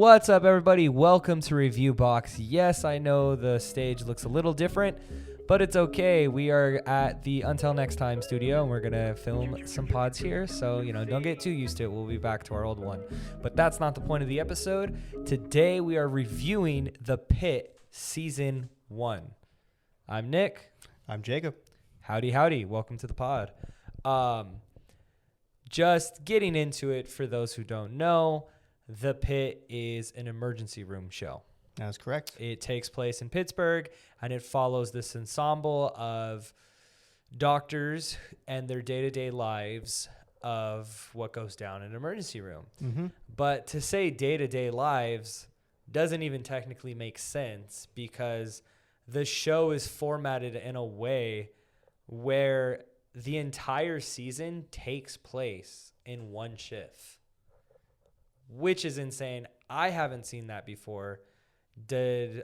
What's up, everybody? Welcome to Review Box. Yes, I know the stage looks a little different, but it's okay. We are at the Until Next Time studio, and we're going to film some pods here. So, don't get too used to it. We'll be back to our old one. But that's not the point of the episode. Today, we are reviewing The Pitt Season 1. I'm Nick. I'm Jacob. Howdy, howdy. Welcome to the pod. Just getting into it, for those who don't know, The Pitt is an emergency room show. That's correct. It takes place in Pittsburgh, and it follows this ensemble of doctors and their day-to-day lives of what goes down in an emergency room. Mm-hmm. But to say day-to-day lives doesn't even technically make sense, because the show is formatted in a way where the entire season takes place in one shift, which is insane. I haven't seen that before. Do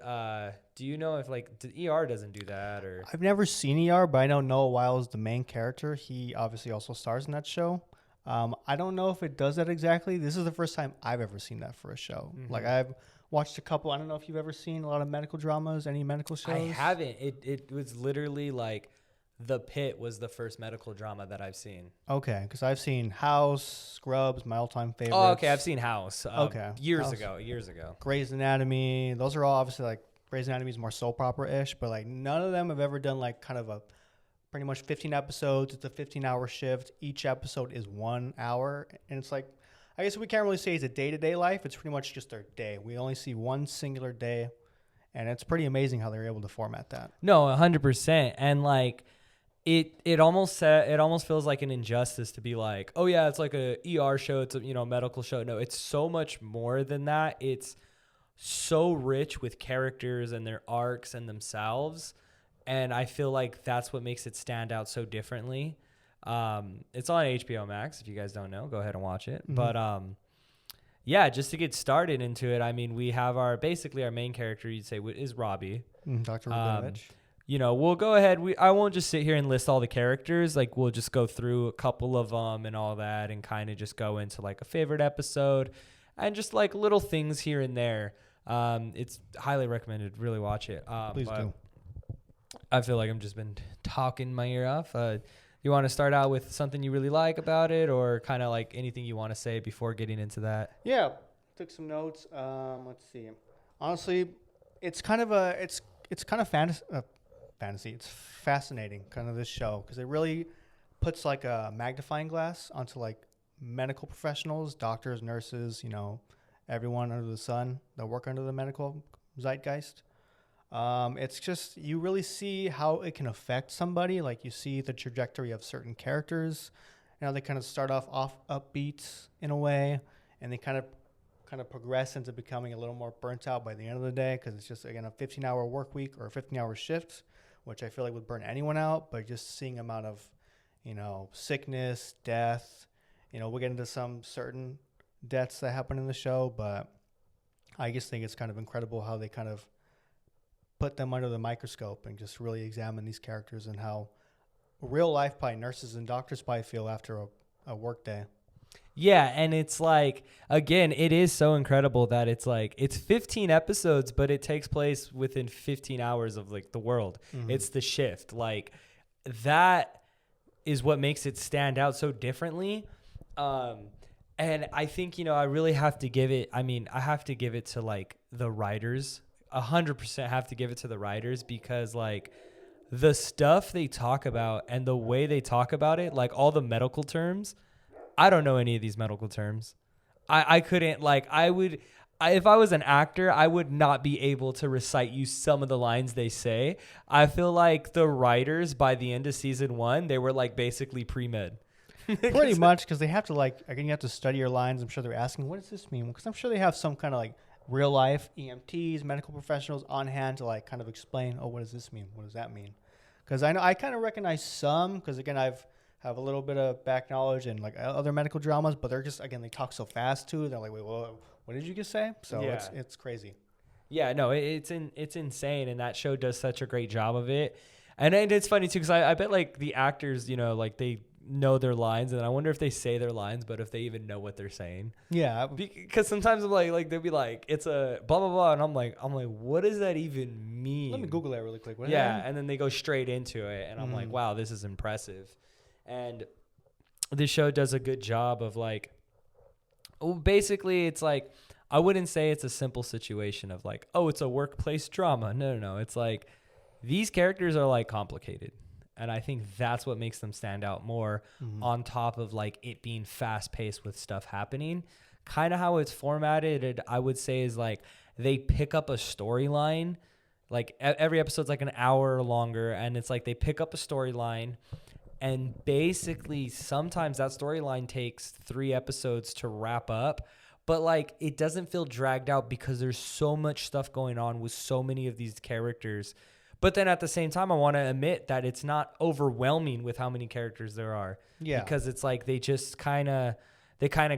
you know if the ER doesn't do that? Or I've never seen ER, but I know Noah Wyle is the main character. He obviously also stars in that show. I don't know if it does that exactly. This is the first time I've ever seen that for a show. Mm-hmm. Like, I've watched a couple. I don't know if you've ever seen a lot of medical dramas, any medical shows. I haven't. It was literally like The Pitt was the first medical drama that I've seen. Okay, because I've seen House, Scrubs, my all-time favorites. Oh, okay. I've seen House. Years House. ago. Grey's Anatomy. Those are all obviously like Grey's Anatomy is more soap opera-ish, but like none of them have ever done like kind of a pretty much 15 episodes. It's a 15-hour shift. Each episode is 1 hour, and it's like, I guess we can't really say it's a day-to-day life. It's pretty much just their day. We only see one singular day, and it's pretty amazing how they're able to format that. No, 100%, and like. It almost feels like an injustice to be like, oh yeah, it's like a ER show, it's a medical show. No, it's so much more than that. It's so rich with characters and their arcs and themselves, and I feel like that's what makes it stand out so differently. It's on HBO Max. If you guys don't know, go ahead and watch it. Mm-hmm. But yeah, just to get started into it, I mean, we have our main character, you'd say, is Robby, Dr. Robinavitch. We'll go ahead. I won't just sit here and list all the characters. Like, we'll just go through a couple of them and all that, and kind of just go into like a favorite episode and just like little things here and there. It's highly recommended. Really watch it. Please do. I feel like I've just been talking my ear off. You want to start out with something you really like about it, or kind of like anything you want to say before getting into that? Yeah, took some notes. Let's see. Honestly, it's kind of fantasy. It's fascinating, kind of, this show, because it really puts like a magnifying glass onto like medical professionals, doctors, nurses, everyone under the sun that work under the medical zeitgeist. It's just, you really see how it can affect somebody. Like, you see the trajectory of certain characters. They kind of start off upbeat in a way, and they kind of progress into becoming a little more burnt out by the end of the day, because it's just, again, a 15-hour work week or a 15-hour shift, which I feel like would burn anyone out. But just seeing amount of, sickness, death, we'll get into some certain deaths that happen in the show, but I just think it's kind of incredible how they kind of put them under the microscope and just really examine these characters and how real life probably nurses and doctors probably feel after a work day. Yeah, and it's like, again, it is so incredible that it's like, it's 15 episodes, but it takes place within 15 hours of like the world. Mm-hmm. It's the shift. Like, that is what makes it stand out so differently. And I think, I really have to give it, I have to give it to like the writers. 100% have to give it to the writers, because like the stuff they talk about and the way they talk about it, like all the medical terms, I don't know any of these medical terms. I couldn't, like, if I was an actor, I would not be able to recite you some of the lines they say. I feel like the writers, by the end of season 1, they were like basically pre-med. Pretty much, because they have to, like, again, you have to study your lines. I'm sure they're asking, what does this mean? Because I'm sure they have some kind of like real life EMTs, medical professionals on hand to like kind of explain, oh, what does this mean? What does that mean? Because I know I kind of recognize some, because again, have a little bit of back knowledge and like other medical dramas, but they're just, again, they talk so fast too. They're like, wait, what did you just say? So yeah. It's crazy. Yeah, no, it's insane, and that show does such a great job of it. And it's funny too, because I bet like the actors, like they know their lines, and I wonder if they say their lines, but if they even know what they're saying. Yeah. Because sometimes I'm like they'll be like, it's a blah blah blah, and I'm like, what does that even mean? Let me Google that really quick. And then they go straight into it, and I'm like, wow, this is impressive. And this show does a good job of like, basically it's like, I wouldn't say it's a simple situation of like, oh, it's a workplace drama. No. It's like these characters are like complicated. And I think that's what makes them stand out more on top of like it being fast paced with stuff happening. Kind of how it's formatted, I would say, is like they pick up a storyline. Like every episode's like an hour or longer. And it's like they pick up a storyline. And basically sometimes that storyline takes 3 episodes to wrap up. But like it doesn't feel dragged out because there's so much stuff going on with so many of these characters. But then at the same time, I want to admit that it's not overwhelming with how many characters there are. Yeah. Because it's like they just kind of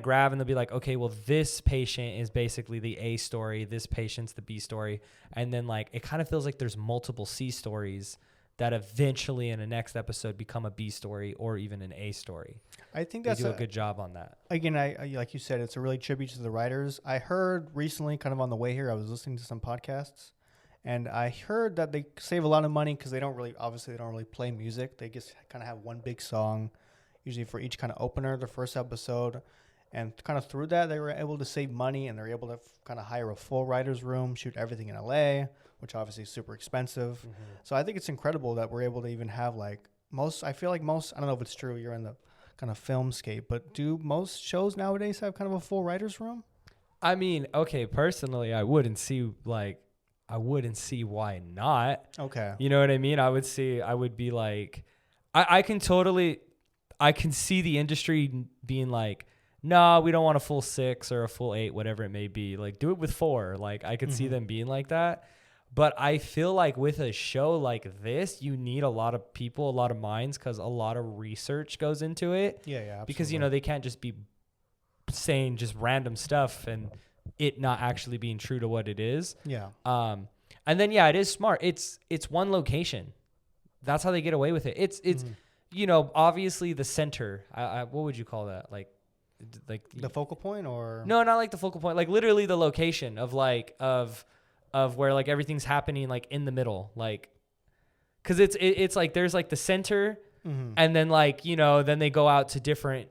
grab and they'll be like, okay, well, this patient is basically the A story. This patient's the B story. And then like it kind of feels like there's multiple C stories that eventually in the next episode become a B story or even an A story. I think they do a good job on that. Again, I like you said, it's a really tribute to the writers. I heard recently, kind of on the way here, I was listening to some podcasts. And I heard that they save a lot of money because they don't really play music. They just kind of have one big song, usually for each kind of opener, the first episode. And kind of through that, they were able to save money, and they're able to kind of hire a full writer's room, shoot everything in LA, which obviously is super expensive. So I think it's incredible that we're able to even have like I feel like most, I don't know if it's true, you're in the kind of filmscape, but do most shows nowadays have kind of a full writer's room? I mean, okay, personally, I wouldn't see why not. Okay. You know what I mean? I would be like, I can see the industry being like, no, we don't want a full 6 or a full 8, whatever it may be. Like, do it with 4. Like, I could see them being like that. But I feel like with a show like this, you need a lot of people, a lot of minds, because a lot of research goes into it. Yeah, absolutely. Because, they can't just be saying just random stuff and it not actually being true to what it is. Yeah. And then it is smart. It's one location. That's how they get away with it. It's obviously the center. What would you call that? Like the focal point, or no, not like the focal point. Like literally the location of like of where like everything's happening like in the middle. Like, because it's like there's like the center. And then like, then they go out to different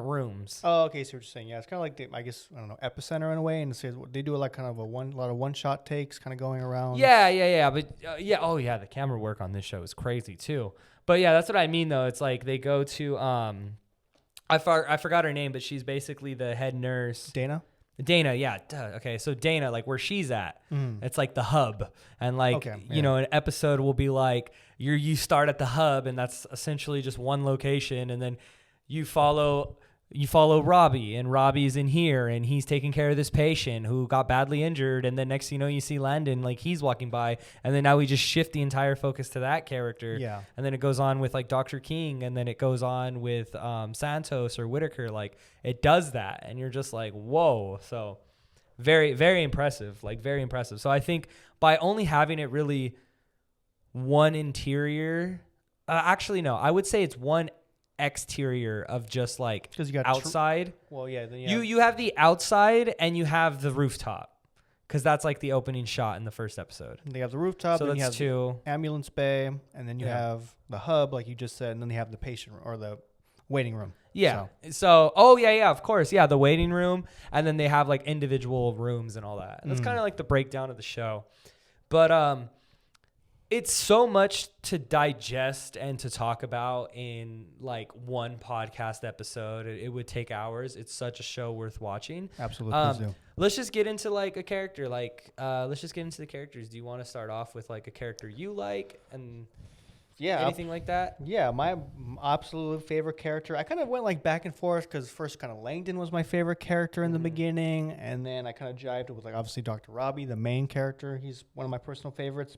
rooms. Oh, okay. So what you're saying. Yeah. It's kind of like, I guess, I don't know, epicenter in a way. And they do like kind of a lot of one shot takes kind of going around. Yeah. But Oh yeah. The camera work on this show is crazy too. But yeah, that's what I mean though. It's like they go to, I forgot her name, but she's basically the head nurse. Dana, yeah. Okay, so Dana, like where she's at, it's like the hub. And like, an episode will be like, you start at the hub, and that's essentially just one location. And then you follow Robby, and Robby's in here, and he's taking care of this patient who got badly injured. And then next thing you know, you see Landon, like he's walking by. And then now we just shift the entire focus to that character. Yeah. And then it goes on with like Dr. King, and then it goes on with Santos or Whitaker. Like it does that. And you're just like, whoa. So very, very impressive. Like very impressive. So I think by only having it really one interior, actually, no, I would say it's one exterior of just like because you got outside. Then you have the outside and you have the rooftop, because that's like the opening shot in the first episode. They have the rooftop, so then that's you have the ambulance bay, and then you have the hub, like you just said, and then they have the patient or the waiting room. Yeah. So of course, the waiting room, and then they have like individual rooms and all that. And that's kind of like the breakdown of the show, but it's so much to digest and to talk about in like one podcast episode. It would take hours. It's such a show worth watching. Absolutely. Let's just get into like a character. Let's just get into the characters. Do you want to start off with like a character you like and anything like that? Yeah, my absolute favorite character. I kind of went like back and forth because first kind of Langdon was my favorite character in the beginning, and then I kind of jived with like obviously Dr. Robby, the main character. He's one of my personal favorites,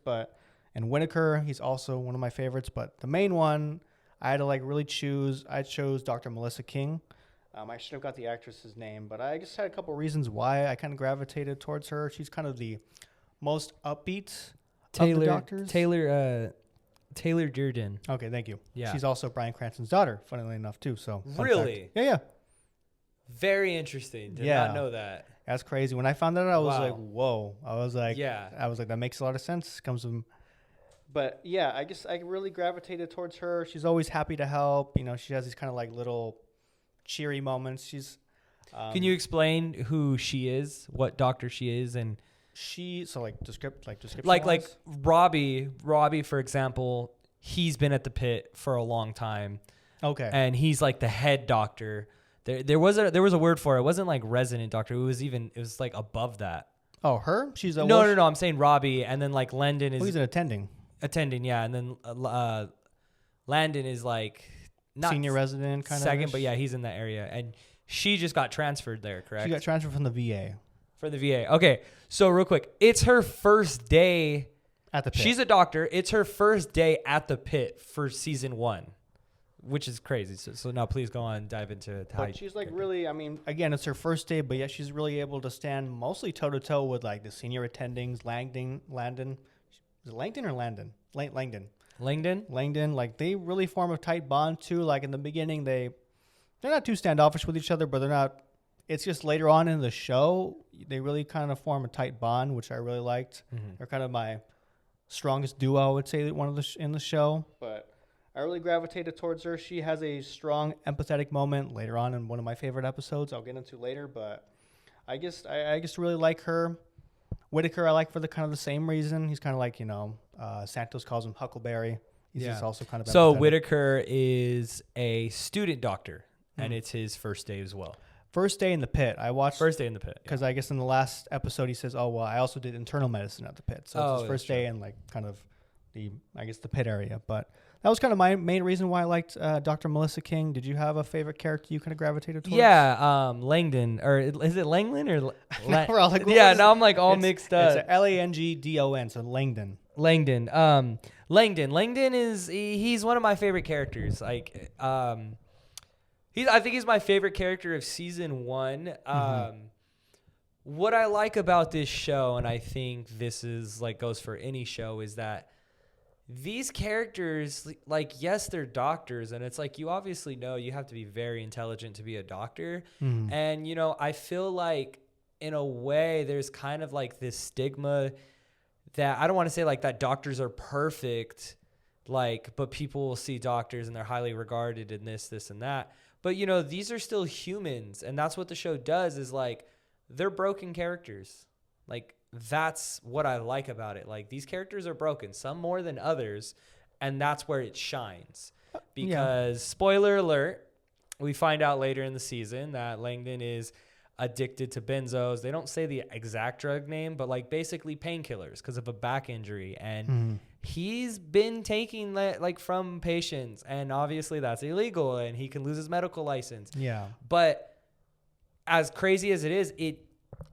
and Whitaker, he's also one of my favorites. But the main one, I had to like really choose. I chose Dr. Melissa King. I should have got the actress's name, but I just had a couple reasons why I kind of gravitated towards her. She's kind of the most upbeat of the doctors. Taylor Durden. Okay, thank you. Yeah. She's also Bryan Cranston's daughter, funnily enough, too. So fun Really? fact. Yeah. Very interesting. Did Yeah. not know that. That's crazy. When I found that out, I was Wow. like, whoa. I was like, that makes a lot of sense. Comes from. But yeah, I guess I really gravitated towards her. She's always happy to help. You know, she has these kind of like little cheery moments. She's. Can you explain who she is, what doctor she is, and description like Robby, for example, he's been at the Pitt for a long time. Okay. And he's like the head doctor. There was a word for it. It wasn't like resident doctor. It was like above that. Oh, her? She's a no. I'm saying Robby, and then like Landon is. Oh, he's an attending. Yeah, and then Landon is like not senior resident kind of second, but yeah, he's in that area, and she just got transferred there. Correct. She got transferred from the VA. For the VA. Okay, so real quick, it's her first day at the Pitt. She's a doctor. It's her first day at the Pitt for season 1. Which is crazy. So now please go on, dive into how. But she's like really, I mean, again, it's her first day, but yet she's really able to stand mostly toe to toe with like the senior attendings, Langdon. Is it Langdon or Landon? Langdon. Like they really form a tight bond too. Like in the beginning, they're not too standoffish with each other, but they're not. It's just later on in the show, they really kind of form a tight bond, which I really liked. Mm-hmm. They're kind of my strongest duo, I would say, in the show. But I really gravitated towards her. She has a strong, empathetic moment later on in one of my favorite episodes I'll get into later. But I just really like her. Whitaker I like for the kind of the same reason. He's kind of like, Santos calls him Huckleberry. He's just also kind of empathetic. So Whitaker is a student doctor, and it's his first day as well. First day in the Pitt. I watched First day in the Pitt. Because I guess in the last episode he says, oh, well, I also did internal medicine at the Pitt. So it's his first day in like kind of the Pitt area. But that was kind of my main reason why I liked Dr. Melissa King. Did you have a favorite character you kind of gravitated towards? Yeah, Langdon. Or is it Langdon or we're all like, now I'm like all mixed up. It's Langdon, so Langdon. Langdon is he's one of my favorite characters. Like I think he's my favorite character of season 1. What I like about this show, and I think this is like goes for any show, is that these characters, like, yes, they're doctors, and it's like you obviously know you have to be very intelligent to be a doctor. And, I feel like in a way there's kind of like this stigma that I don't want to say like that doctors are perfect, like, but people will see doctors and they're highly regarded in this, and that. But, these are still humans, and that's what the show does is, like, they're broken characters. Like, that's what I like about it. Like, these characters are broken, some more than others, and that's where it shines. Because, spoiler alert, we find out later in the season that Langdon is addicted to benzos. They don't say the exact drug name, but, like, basically painkillers because of a back injury. And he's been taking like from patients, and obviously that's illegal, and he can lose his medical license. Yeah. But as crazy as it is,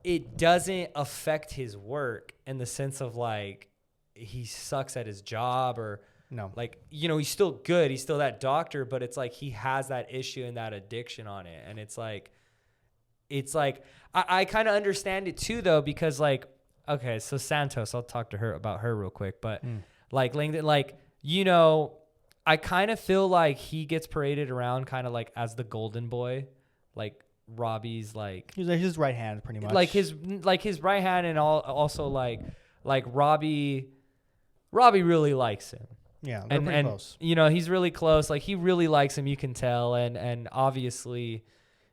it doesn't affect his work in the sense of like he sucks at his job or no. Like, he's still good. He's still that doctor, but it's like he has that issue and that addiction on it. And it's like I kind of understand it too though, because like, okay, so Santos, I'll talk to her about her real quick, but like Langdon, like, I kind of feel like he gets paraded around kind of like as the golden boy, like Robby's like he's his right hand pretty much, like his right hand, and also like Robby really likes him. Yeah, they're pretty close. He's really close. Like he really likes him, you can tell, and obviously,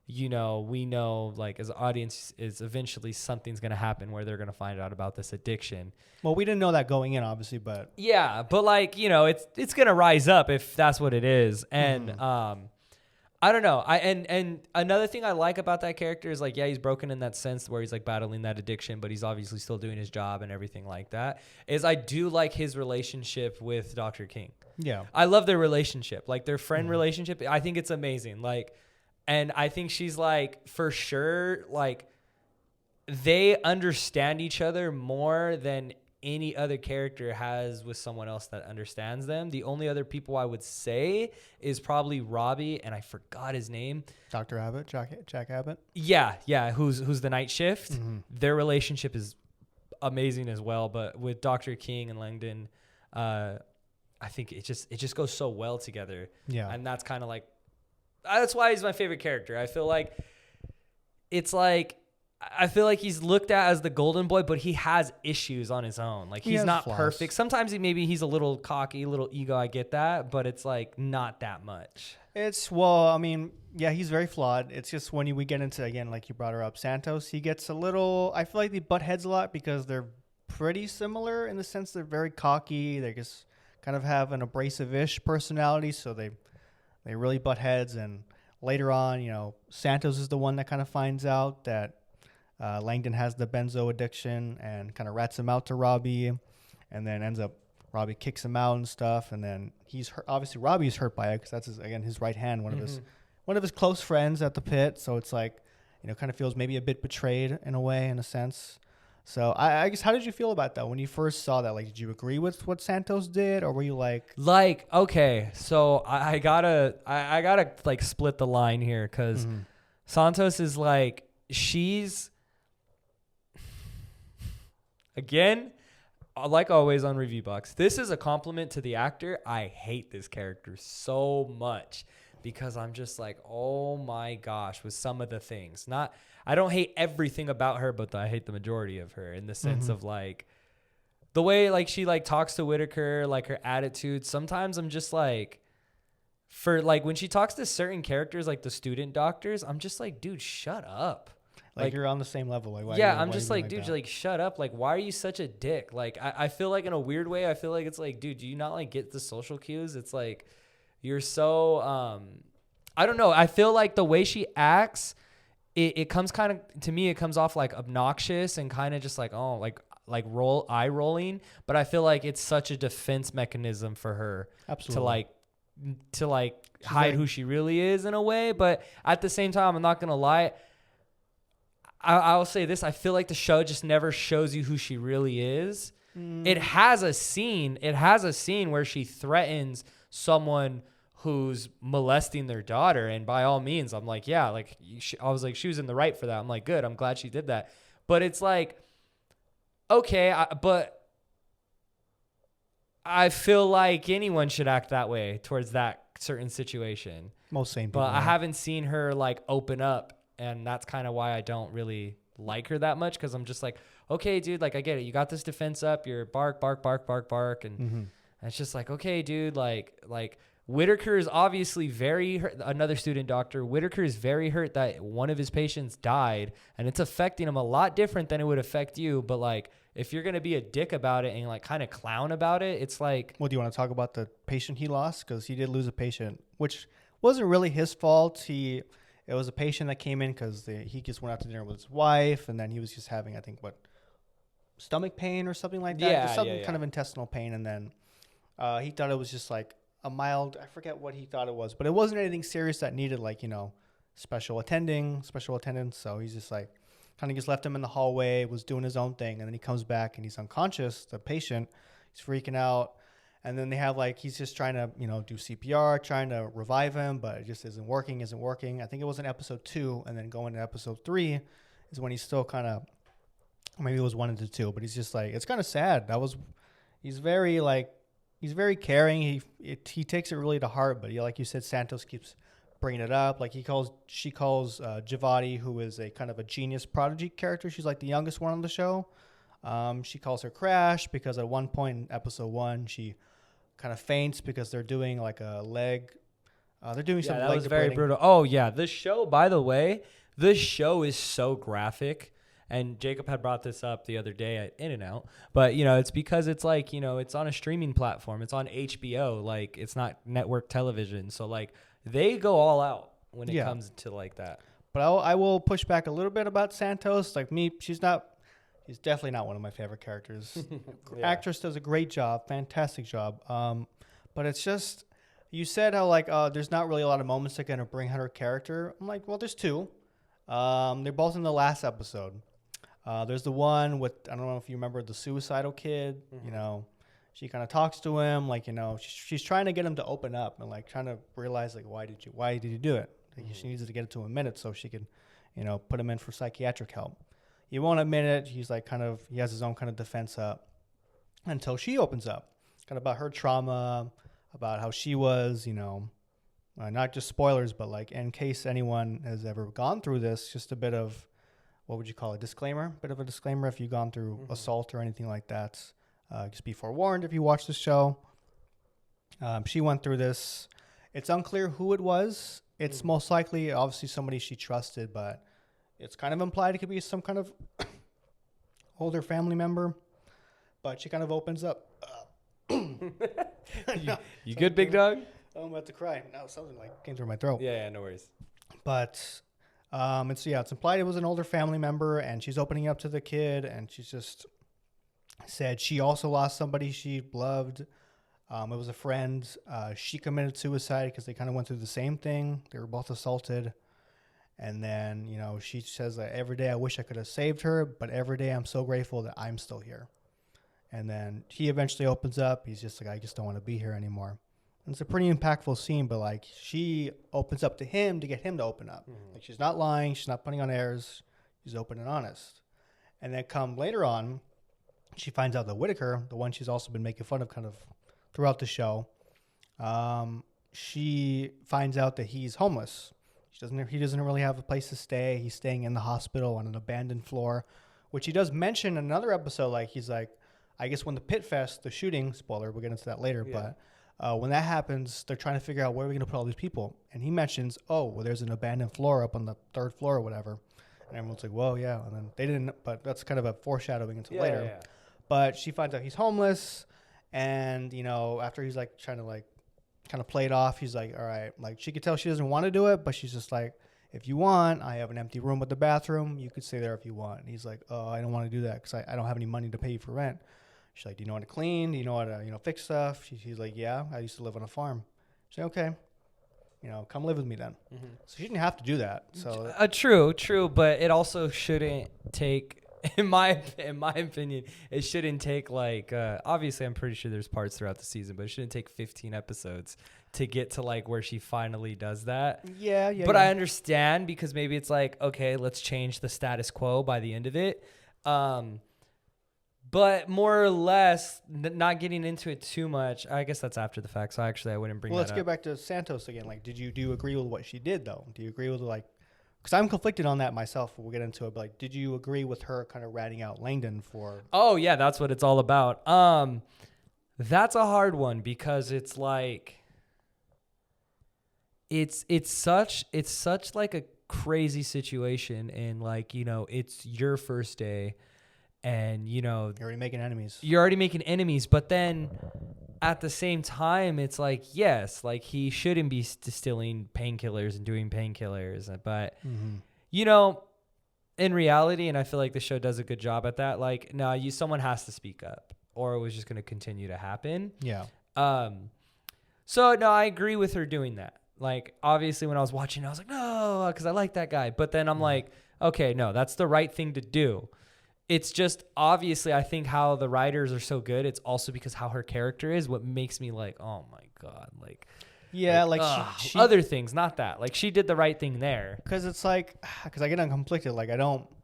we know like as an audience is eventually something's gonna happen where they're gonna find out about this addiction. Well, we didn't know that going in, obviously, but yeah, but like it's gonna rise up if that's what it is, and I don't know. And another thing I like about that character is like, yeah, he's broken in that sense where he's like battling that addiction, but he's obviously still doing his job and everything like that. Is I do like his relationship with Dr. King. Yeah, I love their relationship, like their friend relationship. I think it's amazing. Like. And I think she's like, for sure, like they understand each other more than any other character has with someone else that understands them. The only other people I would say is probably Robby, and I forgot his name. Dr. Abbott, Jack Abbott. Yeah, who's the night shift. Their relationship is amazing as well. But with Dr. King and Langdon, I think it just goes so well together. Yeah. And that's kind of like, that's why he's my favorite character. I feel like he's looked at as the golden boy, but he has issues on his own. Like he's not flaws. perfect. Sometimes he's a little cocky, a little ego. I get that, but it's like not that much. He's very flawed. It's just when we get into, again, like you brought her up, Santos, he gets a little, I feel like they butt heads a lot because they're pretty similar in the sense they're very cocky. They just kind of have an abrasive-ish personality, so they really butt heads. And later on, Santos is the one that kind of finds out that Langdon has the benzo addiction and kind of rats him out to Robby, and then Robby kicks him out and stuff. And then obviously Robby's hurt by it because that's his right hand, one of his close friends at the Pitt. So it's like, kind of feels maybe a bit betrayed in a sense. So I guess, how did you feel about that when you first saw that? Like, did you agree with what Santos did, or were you like, okay, so I gotta like split the line here because Santos is like, she's, again, like always on Review Box, this is a compliment to the actor. I hate this character so much because I'm just like, oh my gosh, with some of the things. I don't hate everything about her, but I hate the majority of her in the sense of like the way like she like talks to Whitaker, like her attitude. Sometimes I'm just like, for like when she talks to certain characters, like the student doctors, I'm just like, dude, shut up. Like you're on the same level. Like, I'm just like, dude, like shut up. Like, why are you such a dick? Like, I feel like in a weird way, I feel like it's like, dude, do you not like get the social cues? It's like, you're so, I don't know. I feel like the way she acts, it comes kind of, to me, it comes off like obnoxious and kind of just like, oh, like eye rolling. But I feel like it's such a defense mechanism for her. Absolutely. to hide who she really is in a way. But at the same time, I'm not going to lie. I'll say this. I feel like the show just never shows you who she really is. It has a scene where she threatens someone who's molesting their daughter. And by all means, I'm like, yeah, like I was like, she was in the right for that. I'm like, good. I'm glad she did that. But it's like, okay, but I feel like anyone should act that way towards that certain situation. Most sane people. But I haven't seen her like open up. And that's kind of why I don't really like her that much. Cause I'm just like, okay, dude, like I get it. You got this defense up. You're bark. And it's just like, okay, dude, like Whitaker is obviously very hurt. Another student doctor, Whitaker is very hurt that one of his patients died, and it's affecting him a lot different than it would affect you. But like, if you're going to be a dick about it and like kind of clown about it, it's like, well, do you want to talk about the patient he lost? Cause he did lose a patient, which wasn't really his fault. It was a patient that came in because he just went out to dinner with his wife, and then he was just having, I think, stomach pain or something like that. Yeah, kind of intestinal pain, and then he thought it was just like a mild, I forget what he thought it was, but it wasn't anything serious that needed like, special attendance. So he's just like, kind of just left him in the hallway, was doing his own thing, and then he comes back and he's unconscious, the patient. He's freaking out. And then they have like, he's just trying to, do CPR, trying to revive him, but it just isn't working. I think it was in episode 2, and then going to episode 3 is when he's still kind of, maybe it was 1 and 2, but he's just like, it's kind of sad. He's very caring. He takes it really to heart, but like you said, Santos keeps bringing it up. Like she calls Javati, who is a kind of a genius prodigy character. She's like the youngest one on the show. She calls her Crash because at one point in episode 1, she kind of faints because they're doing like a leg. They're doing something. That was very brutal. Oh yeah, this show. By the way, this show is so graphic. And Jacob had brought this up the other day at In-N-Out. But it's because it's like it's on a streaming platform. It's on HBO. Like it's not network television. So like they go all out when it comes to like that. But I will push back a little bit about Santos. Like me, she's definitely not one of my favorite characters. Actress does a great job, fantastic job. But it's just, you said how like there's not really a lot of moments that kind of bring out her character. I'm like, well, there's 2. They're both in the last episode. There's the one with, I don't know if you remember the suicidal kid. She kind of talks to him, like she's trying to get him to open up and like trying to realize like why did you do it? Like, she needs to get it to a minute so she can, put him in for psychiatric help. He won't admit it. He's like he has his own kind of defense up until she opens up. kind of about her trauma, about how she was, not just spoilers, but like in case anyone has ever gone through this, just a bit of, what would you call it? Bit of a disclaimer if you've gone through assault or anything like that. Just be forewarned if you watch the show. She went through this. It's unclear who it was. It's most likely, obviously, somebody she trusted, but it's kind of implied it could be some kind of older family member. But she kind of opens up. You good, big dog? Oh, I'm about to cry. No, something like came through my throat. Yeah, no worries. But it's implied it was an older family member, and she's opening up to the kid, and she's just said she also lost somebody she loved. It was a friend. She committed suicide because they kind of went through the same thing. They were both assaulted. And then, she says that every day I wish I could have saved her, but every day I'm so grateful that I'm still here. And then he eventually opens up. He's just like, I just don't want to be here anymore. And it's a pretty impactful scene, but like she opens up to him to get him to open up. Like she's not lying. She's not putting on airs. She's open and honest. And then come later on, she finds out that Whitaker, the one she's also been making fun of kind of throughout the show, she finds out that he's homeless. He doesn't really have a place to stay. He's staying in the hospital on an abandoned floor, which he does mention in another episode. Like he's like, I guess when the Pitt Fest, the shooting, spoiler, we'll get into that later, but when that happens, they're trying to figure out where we're going to put all these people. And he mentions, there's an abandoned floor up on the 3rd floor or whatever. And everyone's like, whoa, yeah. And then they didn't, but that's kind of a foreshadowing into later. Yeah. But she finds out he's homeless. And, after he's like trying to like kind of play it off, he's like, all right. Like she could tell she doesn't want to do it, but she's just like, if you want, I have an empty room with the bathroom. You could stay there if you want. And he's like, oh, I don't want to do that because I don't have any money to pay you for rent. She's like, do you know how to clean? Do you know how to, fix stuff? He's like, yeah, I used to live on a farm. She's like, okay, come live with me then. So she didn't have to do that. So true, but it also shouldn't take, in my opinion, it shouldn't take like, obviously I'm pretty sure there's parts throughout the season, but it shouldn't take 15 episodes to get to like where she finally does that. Yeah. But I understand because maybe it's like, okay, let's change the status quo by the end of it. But more or less, not getting into it too much. I guess that's after the fact, so actually I wouldn't bring that up. Let's get back to Santos again. Like, do you agree with what she did, though? Do you agree with, like... Because I'm conflicted on that myself. We'll get into it. But, like, did you agree with her kind of ratting out Langdon for... Oh, yeah, that's what it's all about. That's a hard one because it's like... It's such like a crazy situation. And, like, it's your first day... And, you're already making enemies. But then at the same time, it's like, yes, like he shouldn't be distilling painkillers and doing painkillers. But, in reality, and I feel like the show does a good job at that, like, no, someone has to speak up or it was just going to continue to happen. Yeah. So, no, I agree with her doing that. Like, obviously, when I was watching, I was like, no, because I like that guy. But then I'm like, okay, no, that's the right thing to do. It's just obviously I think how the writers are so good. It's also because how her character is what makes me like, oh my God. Like, yeah, like she other things, not that. Like she did the right thing there. Because it's like, because I get conflicted. Like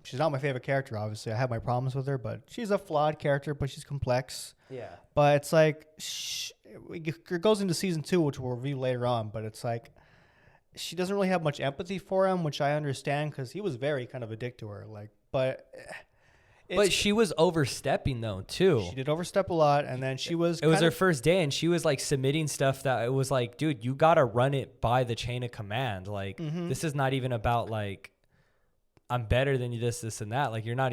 she's not my favorite character, obviously. I have my problems with her, but she's a flawed character, but she's complex. Yeah. But it's like, it goes into season 2, which we'll review later on, but it's like, she doesn't really have much empathy for him, which I understand because he was very kind of a dick to her. Like, but she was overstepping though too. She did overstep a lot, and then she was. It was her first day, and she was like submitting stuff that it was like, dude, you gotta run it by the chain of command. Like this is not even about like I'm better than you, this and that. Like you're not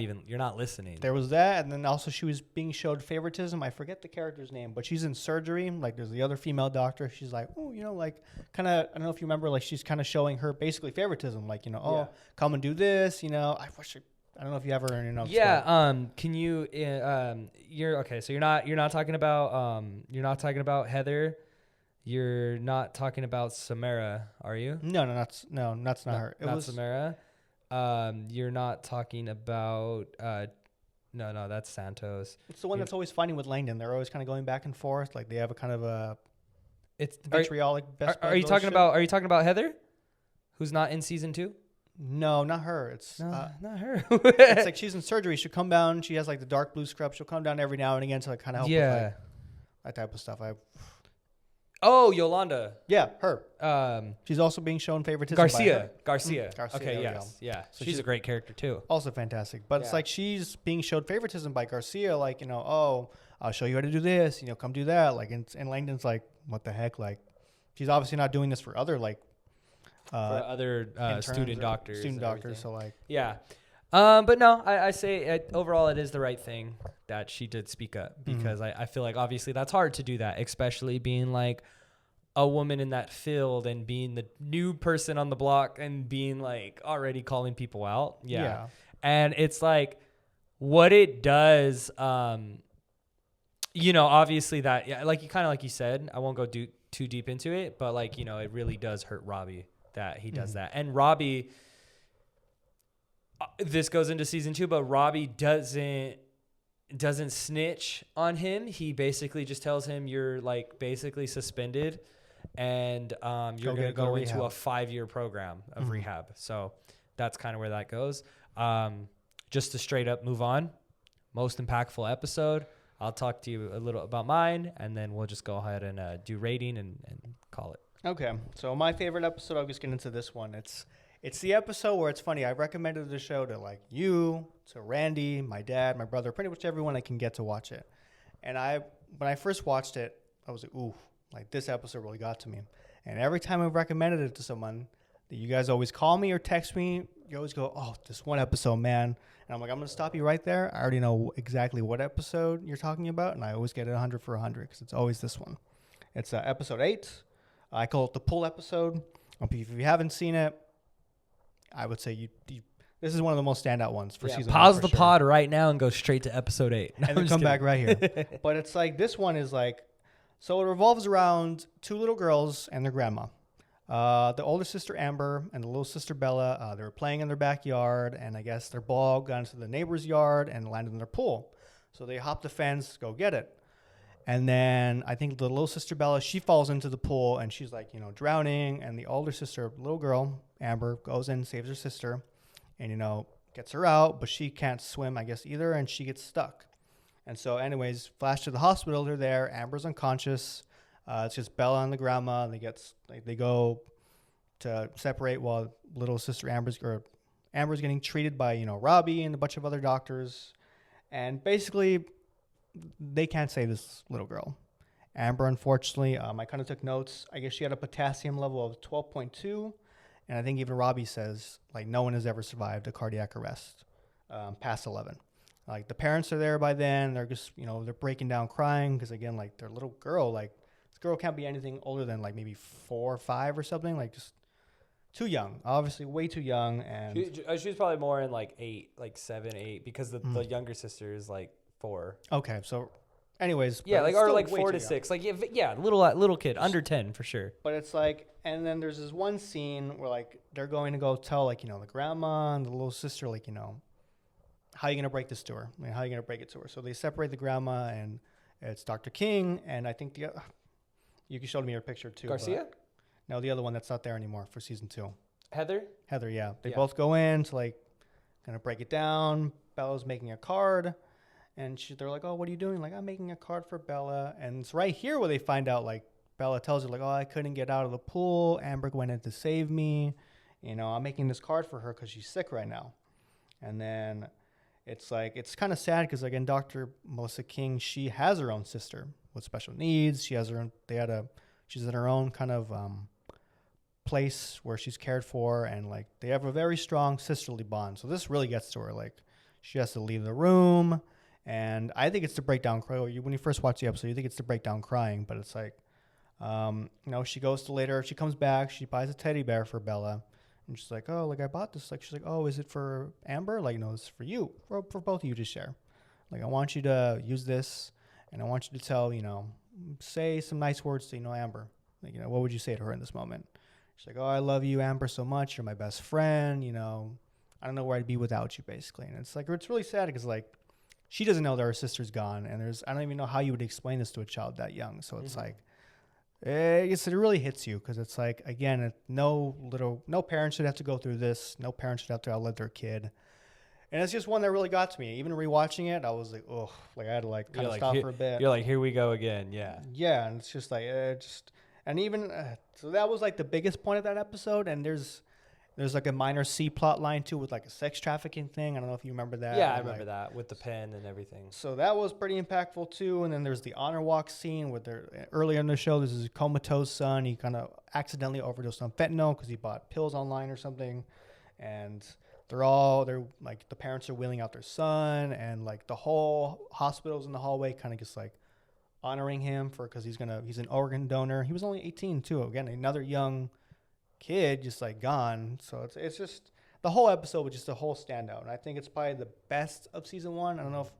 listening. There was that, and then also she was being showed favoritism. I forget the character's name, but she's in surgery. Like there's the other female doctor. She's like, oh, like kind of. I don't know if you remember. Like she's kind of showing her basically favoritism. Like come and do this. I don't know if you ever, Yeah. Can you? You're okay. So you're not talking about Heather. You're not talking about Samara, are you? No, that's not her. It was Samara. You're not talking about. No, that's Santos. It's the one that's always fighting with Langdon. They're always kind of going back and forth. Like they have a kind of a. It's vitriolic. Are you talking about Heather, who's not in season 2? No, not her. It's not her. It's like she's in surgery. She'll come down. She has like the dark blue scrub. She'll come down every now and again to like kind of help. Yeah. With, that type of stuff. Oh, Yolanda. Yeah, her. She's also being shown favoritism by her. Garcia. Garcia, Okay, there we yes. go. Yeah. So she's a great character too. Also fantastic. But it's like she's being showed favoritism by Garcia, like, you know, oh, I'll show you how to do this, you know, come do that. Like, and Langdon's like, what the heck? Like, she's obviously not doing this for other, like, for other student doctors. So, like. Yeah. But no, I say overall it is the right thing that she did speak up, because I feel like obviously that's hard to do that, especially being like a woman in that field and being the new person on the block and being like already calling people out. Yeah. And it's like what it does, you know, obviously that, like you said, I won't go too deep into it, but like, you know, it really does hurt Robby that he does that. And Robby, this goes into season 2, but Robby doesn't snitch on him. He basically just tells him you're like basically suspended, and you're going to go into a 5-year program of rehab. So that's kind of where that goes. Just to straight up move on, most impactful episode. I'll talk to you a little about mine, and then we'll just go ahead and do rating and call it. Okay. So my favorite episode, I'll just get into this one. It's the episode where it's funny. I recommended the show to like you, to Randy, my dad, my brother, pretty much everyone I can get to watch it. And when I first watched it, I was like, ooh, like this episode really got to me. And every time I recommended it to someone, you guys always call me or text me. You always go, oh, this one episode, man. And I'm like, I'm going to stop you right there. I already know exactly what episode you're talking about. And I always get it 100 for 100 because it's always this one. It's episode 8. I call it the pull episode. If you haven't seen it, I would say this is one of the most standout ones for season 1. Pause the pod right now and go straight to episode 8. And then come back right here. But it's like, this one is like, so it revolves around 2 little girls and their grandma. The older sister Amber and the little sister Bella, they were playing in their backyard, and I guess their ball got into the neighbor's yard and landed in their pool. So they hopped the fence to go get it. And then I think the little sister Bella, she falls into the pool and she's like, you know, drowning. And the older sister, little girl, Amber, goes in, saves her sister and, you know, gets her out. But she can't swim, I guess, either. And she gets stuck. And so anyways, flash to the hospital. They're there. Amber's unconscious. It's just Bella and the grandma. They go to separate while little sister Amber's getting treated by, you know, Robby and a bunch of other doctors. And basically, they can't save this little girl. Amber, unfortunately, I kind of took notes. I guess she had a potassium level of 12.2. And I think even Robby says, like, no one has ever survived a cardiac arrest past 11. Like, the parents are there by then. They're just, you know, they're breaking down crying because, again, like, their little girl, like, this girl can't be anything older than, like, maybe 4 or 5 or something. Like, just too young. Obviously, way too young. And she was probably more in, like, 8, like 7, 8, because the younger sister is, like, 4. Okay, so anyways. Yeah, like, or like 4 to 6. Like, yeah, little kid, under 10 for sure. But it's like, and then there's this one scene where, like, they're going to go tell, like, you know, the grandma and the little sister, like, you know, how are you going to break this to her? I mean, how are you going to break it to her? So they separate the grandma, and it's Dr. King, and I think you showed me her picture too. Garcia? No, the other one that's not there anymore for season 2. Heather, yeah. They both go in to, like, kind of break it down. Bella's making a card. And they're like, oh, what are you doing? Like, I'm making a card for Bella. And it's right here where they find out, like, Bella tells her, like, oh, I couldn't get out of the pool. Amber went in to save me. You know, I'm making this card for her because she's sick right now. And then it's like, it's kind of sad because, again, Dr. Melissa King, she has her own sister with special needs. She has her own, she's in her own kind of place where she's cared for. And, like, they have a very strong sisterly bond. So this really gets to her. Like, she has to leave the room. And I think it's to break down crying. When you first watch the episode, you think it's to break down crying, but it's like, you know, she goes to later. She comes back. She buys a teddy bear for Bella, and she's like, "Oh, like I bought this." Like she's like, "Oh, is it for Amber?" Like, no, it's for you, for both of you to share. Like, I want you to use this, and I want you to tell, you know, say some nice words to, you know, Amber. Like, you know, what would you say to her in this moment? She's like, "Oh, I love you, Amber, so much. You're my best friend. You know, I don't know where I'd be without you," basically. And it's like, it's really sad because, like, she doesn't know that her sister's gone, and I don't even know how you would explain this to a child that young. So it's like, I guess it really hits you because it's like, again, no parent should have to go through this. No parent should have to outlive their kid. And it's just one that really got to me. Even rewatching it, I was like, oh, like I had to like kind of stop for a bit. You're like, here we go again. Yeah. Yeah, and it's just like and even so that was like the biggest point of that episode. And there's like a minor C plot line too with like a sex trafficking thing. I don't know if you remember that. Yeah, I remember that with the pen and everything. So that was pretty impactful too. And then there's the honor walk scene with their earlier in the show. This is a comatose son. He kind of accidentally overdosed on fentanyl because he bought pills online or something, and they're like the parents are wheeling out their son, and like the whole hospital's in the hallway kind of just like honoring him because he's an organ donor. He was only 18 too. Again, another young kid just like gone. So it's just the whole episode was just a whole standout, and I think it's probably the best of season 1. I don't know if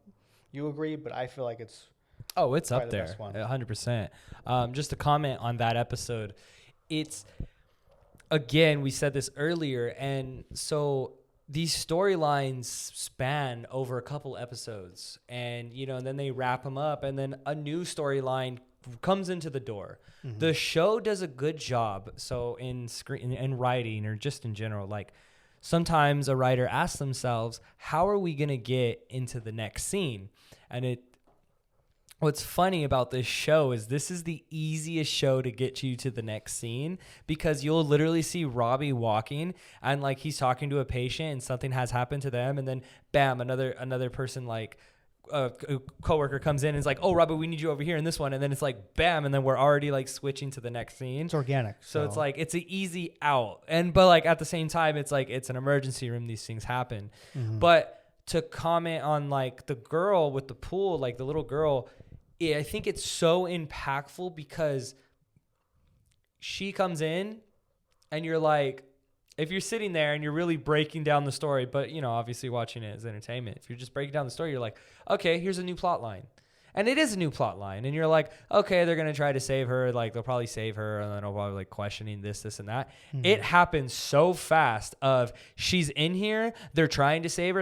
you agree, but I feel like it's up there 100%. Just to comment on that episode, it's, again, we said this earlier, and so these storylines span over a couple episodes, and and then they wrap them up, and then a new storyline comes into the door. Mm-hmm. The show does a good job. So in writing, or just in general, like sometimes a writer asks themselves, how are we going to get into the next scene? And what's funny about this show is this is the easiest show to get you to the next scene, because you'll literally see Robby walking and like he's talking to a patient and something has happened to them, and then bam, another person, like a coworker, comes in and is like, oh, Robby, we need you over here in this one, and then it's like bam, and then we're already like switching to the next scene. It's organic, so it's like it's an easy out, but like at the same time it's like it's an emergency room, these things happen. Mm-hmm. But to comment on like the girl with the pool, like the little girl, I think it's so impactful because she comes in and you're like, if you're sitting there and you're really breaking down the story, but obviously watching it as entertainment, if you're just breaking down the story, you're like, okay, here's a new plot line. And it is a new plot line. And you're like, okay, they're going to try to save her. Like, they'll probably save her. And then they'll probably like questioning this, and that. Mm-hmm. It happens so fast of she's in here. They're trying to save her.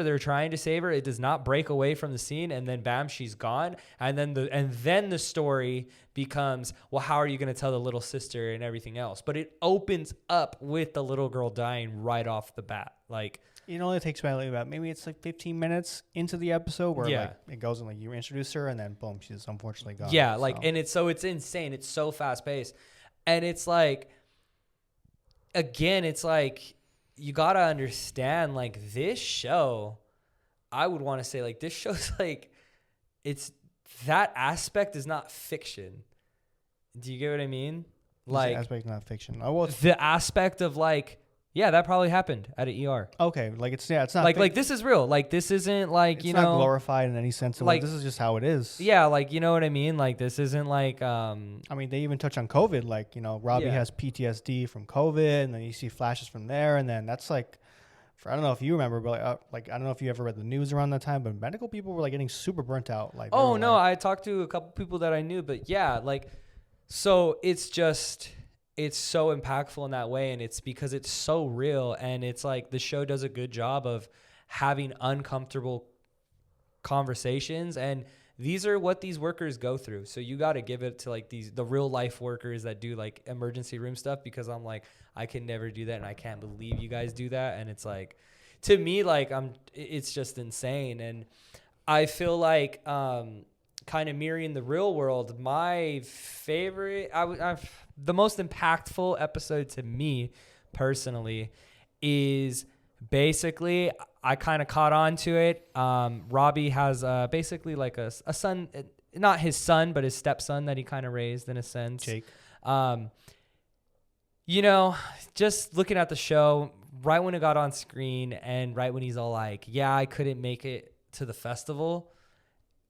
It does not break away from the scene. And then bam, she's gone. And then the story becomes, well, how are you going to tell the little sister and everything else? But it opens up with the little girl dying right off the bat. Like, it only takes about maybe it's like 15 minutes into the episode where like it goes and like you introduce her and then boom, she's unfortunately gone. Yeah, like and it's insane. It's so fast paced. And it's like, again, it's like you gotta understand, like this show, I would want to say like this show's like, it's that aspect is not fiction. Do you get what I mean? Like, the aspect not fiction. Oh, well, the aspect of like, yeah, that probably happened at an ER. Okay, like it's not like this is real. Like this isn't like it's not glorified in any sense. Like this is just how it is. Yeah, like you know what I mean. Like this isn't like. I mean, they even touch on COVID. Like Robby has PTSD from COVID, and then you see flashes from there, and then that's like, I don't know if you remember, but like I don't know if you ever read the news around that time, but medical people were like getting super burnt out. Like oh no, I talked to a couple people that I knew, but yeah, like so it's just. It's so impactful in that way, and it's because it's so real, and it's like the show does a good job of having uncomfortable conversations, and these are what these workers go through. So you got to give it to like the real life workers that do like emergency room stuff, because I'm like, I can never do that, and I can't believe you guys do that. And it's like, to me, like it's just insane. And I feel like kind of mirroring the real world, my favorite, the most impactful episode to me personally is basically, I kind of caught on to it. Robby has basically like a son, not his son, but his stepson that he kind of raised in a sense. Jake. Just looking at the show, right when it got on screen and right when he's all like, yeah, I couldn't make it to the festival,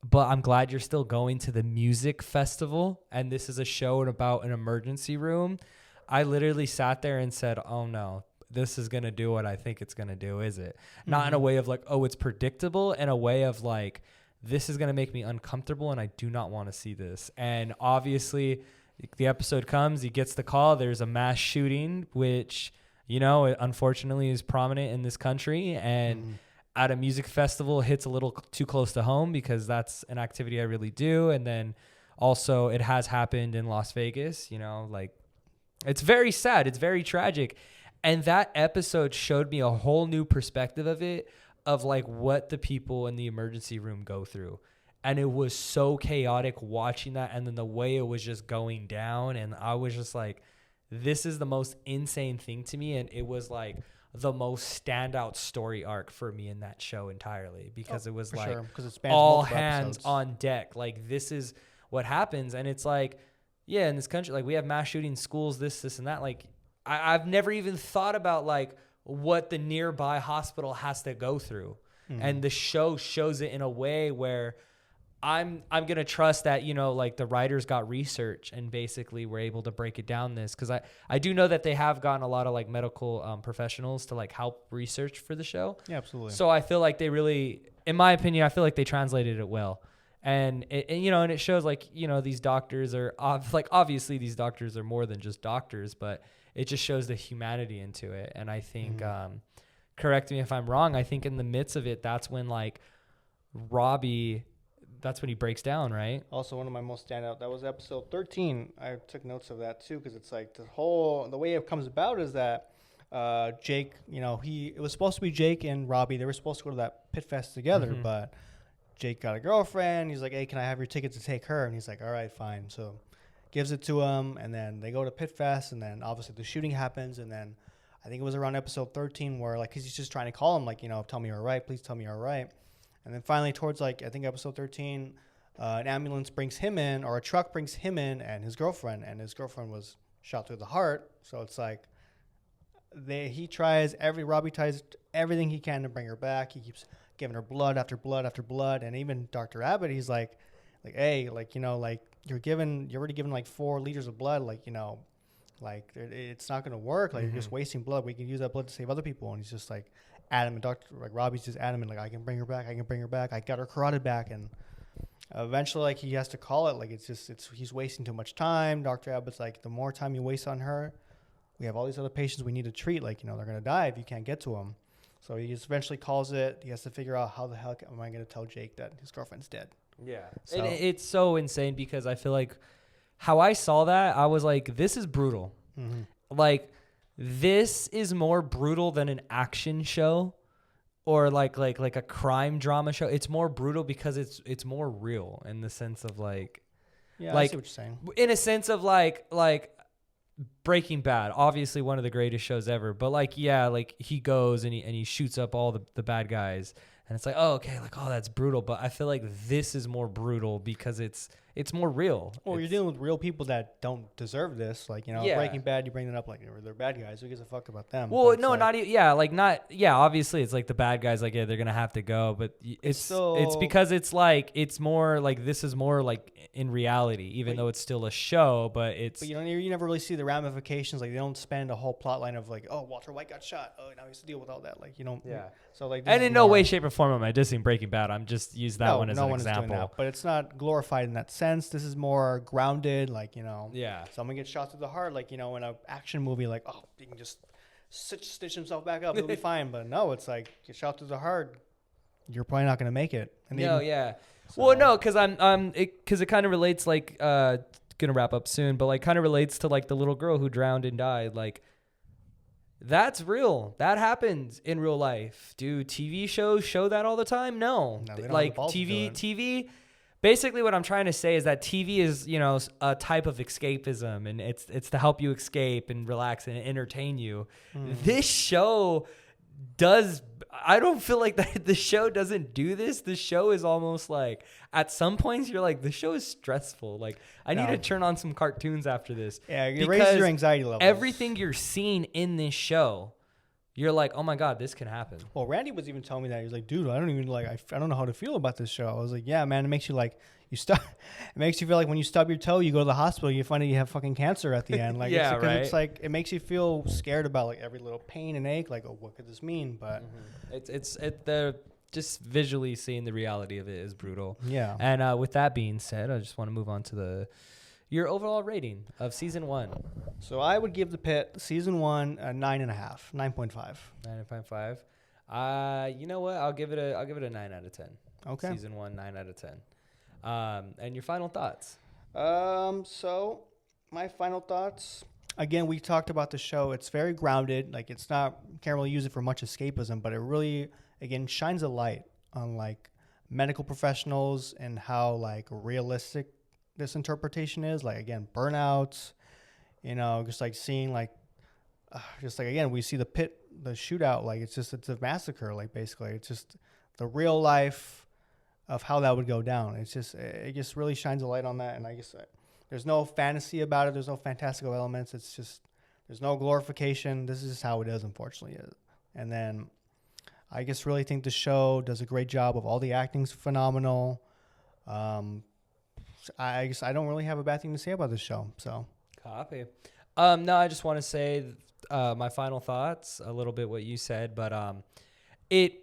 but I'm glad you're still going to the music festival, and this is a show about an emergency room. I literally sat there and said, oh no, this is going to do what I think it's going to do, is it? Mm-hmm. Not in a way of like, oh, it's predictable, in a way of like, this is going to make me uncomfortable and I do not want to see this. And obviously the episode comes, he gets the call, there's a mass shooting, which, unfortunately is prominent in this country, and at a music festival hits a little too close to home because that's an activity I really do. And then also it has happened in Las Vegas, like it's very sad. It's very tragic. And that episode showed me a whole new perspective of it, of like what the people in the emergency room go through. And it was so chaotic watching that. And then the way it was just going down. And I was just like, this is the most insane thing to me. And it was like the most standout story arc for me in that show entirely, because it was like it all hands on deck. Like, this is what happens. And it's like, yeah, in this country, like we have mass shootings, schools, this and that. Like I've never even thought about like what the nearby hospital has to go through. And the show shows it in a way where I'm going to trust that, you know, like the writers got research and basically were able to break it down this. Cause I do know that they have gotten a lot of like medical professionals to like help research for the show. Yeah, absolutely. So I feel like they really, in my opinion, I feel like they translated it well. And you know, and it shows like, you know, these doctors are like, obviously these doctors are more than just doctors, but it just shows the humanity into it. And I think, correct me if I'm wrong, I think in the midst of it, that's when like Robby, that's when he breaks down, right? Also, one of my most standout, that was episode 13. I took notes of that too, because it's like the way it comes about is that Jake, you know, it was supposed to be Jake and Robby. They were supposed to go to that Pitt Fest together, but Jake got a girlfriend. He's like, hey, can I have your ticket to take her? And he's like, all right, fine. So gives it to him, and then they go to Pitt Fest, and then obviously the shooting happens, and then I think it was around episode 13 where, like, because he's just trying to call him, like, you know, tell me you're all right, please tell me you're all right. And then finally towards, like, I think episode 13, an ambulance brings him in, or a truck brings him in and his girlfriend was shot through the heart. So it's like Robby tries everything he can to bring her back. He keeps giving her blood after blood after blood. And even Dr. Abbott, he's like, hey, like, you know, like, you're already given like 4 liters of blood, like, you know, like it's not going to work. Like, you're just wasting blood. We can use that blood to save other people. And he's just like adamant. Robby's just adamant. Like, I can bring her back. I got her carotid back. And eventually, like, he has to call it. Like, he's wasting too much time. Dr. Abbott's like, the more time you waste on her, we have all these other patients we need to treat. Like, you know, they're going to die if you can't get to them. So he just eventually calls it. He has to figure out how the heck am I going to tell Jake that his girlfriend's dead. Yeah. So. And it's so insane because I feel like how I saw that, I was like, this is brutal. Like, this is more brutal than an action show or like a crime drama show. It's more brutal because it's more real in the sense of like, yeah, like, I see what you're saying. In a sense of like Breaking Bad, obviously one of the greatest shows ever, but like, yeah, like he goes and he shoots up all the bad guys. And it's like, oh, okay, like, oh, that's brutal. But I feel like this is more brutal because it's more real. Well, you're dealing with real people that don't deserve this. Like, you know, Breaking Bad, you bring them up like they're bad guys. Who gives a fuck about them? Well, no, not even, obviously it's like the bad guys, like, yeah, they're going to have to go. But it's because it's like, it's more like, this is more like in reality, even though it's still a show, but it's. But you never really see the ramifications. Like, they don't spend a whole plot line of like, oh, Walter White got shot. Oh, now he has to deal with all that. Like, you don't. Yeah. So like. And in no way, shape, or form am I dissing Breaking Bad. I'm just use that one as an example. Doing that, but it's not glorified in that sense. This is more grounded, like, you know. Yeah. Someone gets shot through the heart, like, you know, in an action movie, like, oh, he can just stitch himself back up, he'll be fine. But no, it's like, get shot through the heart, you're probably not going to make it. And yeah. So. Well, no, because it kind of relates, like, gonna wrap up soon, but like kind of relates to like the little girl who drowned and died. Like, that's real. That happens in real life. Do TV shows show that all the time? No, like TV. Basically, what I'm trying to say is that TV is, you know, a type of escapism, and it's to help you escape and relax and entertain you. This show does. I don't feel like that the show doesn't do this. The show is almost like, at some points you're like, the show is stressful. Like, I need to turn on some cartoons after this. Yeah, it raises your anxiety levels. Everything you're seeing in this show, you're like, oh my God, this can happen. Well, Randy was even telling me that. He was like, dude, I don't know how to feel about this show. I was like, yeah, man, it makes you like, it makes you feel like when you stub your toe, you go to the hospital, you find out you have fucking cancer at the end. Like, yeah, right. It's like, it makes you feel scared about like every little pain and ache. Like, oh, what could this mean? But the just visually seeing the reality of it is brutal. Yeah. And with that being said, I just want to move on to your overall rating of season 1. So I would give the Pitt season 1 a 9.5, 9.5. 9.5. You know what? I'll give it a 9 out of 10. Okay. Season 1, 9 out of 10. And your final thoughts? So my final thoughts. Again, we talked about the show. It's very grounded. Like, it's not, can't really use it for much escapism, but it really again, shines a light on like medical professionals and how like realistic this interpretation is. Like, again, burnouts, you know, just like seeing like, just like, again, we see the shootout, like it's a massacre. Like basically it's just the real life of how that would go down. It just really shines a light on that. And I guess there's no fantasy about it. There's no fantastical elements. It's just, there's no glorification. This is just how it is, unfortunately. And then I just really think the show does a great job of all the acting's phenomenal. I guess I don't really have a bad thing to say about this show. So copy. No, I just want to say my final thoughts, a little bit what you said, but it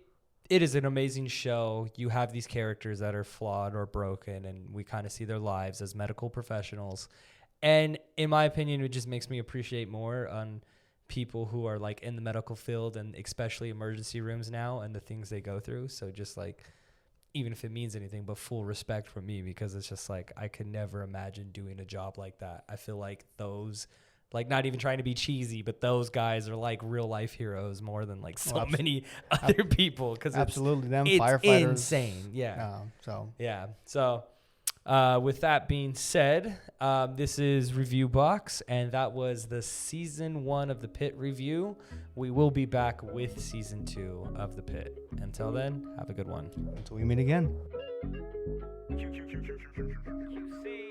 is an amazing show. You have these characters that are flawed or broken, and we kind of see their lives as medical professionals. And in my opinion, it just makes me appreciate more on people who are like in the medical field, and especially emergency rooms now, and the things they go through. So just like, even if it means anything, but full respect from me, because it's just like, I could never imagine doing a job like that. I feel like those, like, not even trying to be cheesy, but those guys are like real life heroes more than like so many other people. Cause absolutely, them it's firefighters, insane. Yeah. Yeah. So with that being said, this is Review Box, and that was the season 1 of the Pitt review. We will be back with season 2 of the Pitt. Until then, have a good one. Until we meet again. You see.